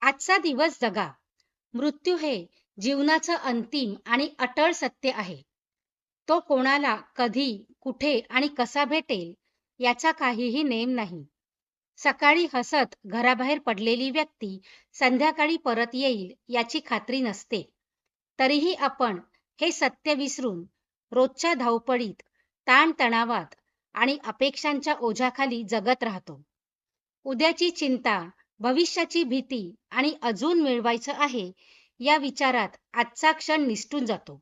आजचा दिवस जगा. मृत्यू हे जीवनाचं अंतिम आणि अटळ सत्य आहे. तो कोणाला कधी, कुठे आणि कसा भेटेल याचा काहीही नेम नाही. सकाळी हसत घराबाहेर पडलेली व्यक्ती संध्याकाळी परत येईल याची खात्री नसते. तरीही आपण हे सत्य विसरून रोजच्या धावपळीत, ताणतणावात आणि अपेक्षांच्या ओझ्याखाली जगत राहतो. उद्याची चिंता, भविष्याची भीती आणि अजून मिळवायचं आहे या विचारात आजचा क्षण निसटून जातो.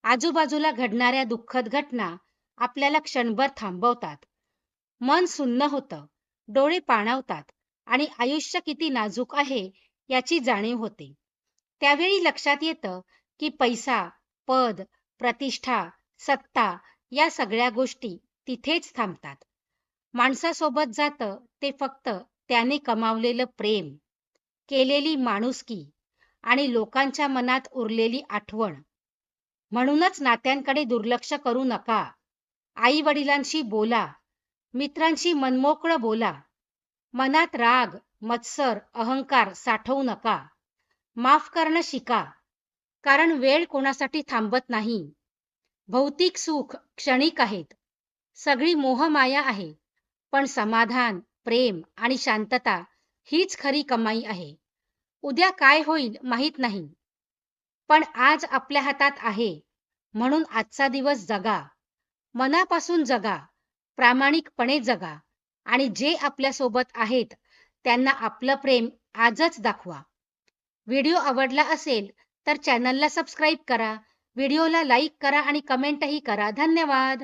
आजूबाजूला घडणाऱ्या दुःखद घटना आपल्याला क्षणभर थांबवतात. मन सुन्न होतं, डोळे पाणावतात आणि आयुष्य किती नाजूक आहे याची जाणीव होते. त्यावेळी लक्षात येतं की पैसा, पद, प्रतिष्ठा, सत्ता या सगळ्या गोष्टी तिथेच थांबतात. माणसासोबत जातं ते फक्त त्याने कमावलेलं प्रेम, केलेली माणुसकी आणि लोकांच्या मनात उरलेली आठवण. म्हणूनच नात्यांकडे दुर्लक्ष करू नका. आई-वडिलांशी बोला, मित्रांशी मनमोकळं बोला. मनात राग, मत्सर, अहंकार साठवू नका. माफ करणं शिका, कारण वेळ कोणासाठी थांबत नाही. भौतिक सुख क्षणिक आहेत. सगळी मोहमाया आहे. पण समाधान, प्रेम आणि शांतता हीच खरी कमाई आहे. उद्या काय होईल माहीत नाही, पण आज आपल्या हातात आहे. म्हणून आजचा दिवस जगा, मनापासून जगा, प्रामाणिकपणे जगा आणि जे आपल्या सोबत आहेत त्यांना आपलं प्रेम आजच दाखवा. व्हिडिओ आवडला असेल तर चॅनलला सबस्क्राईब करा, व्हिडिओला लाईक करा आणि कमेंटही करा. धन्यवाद.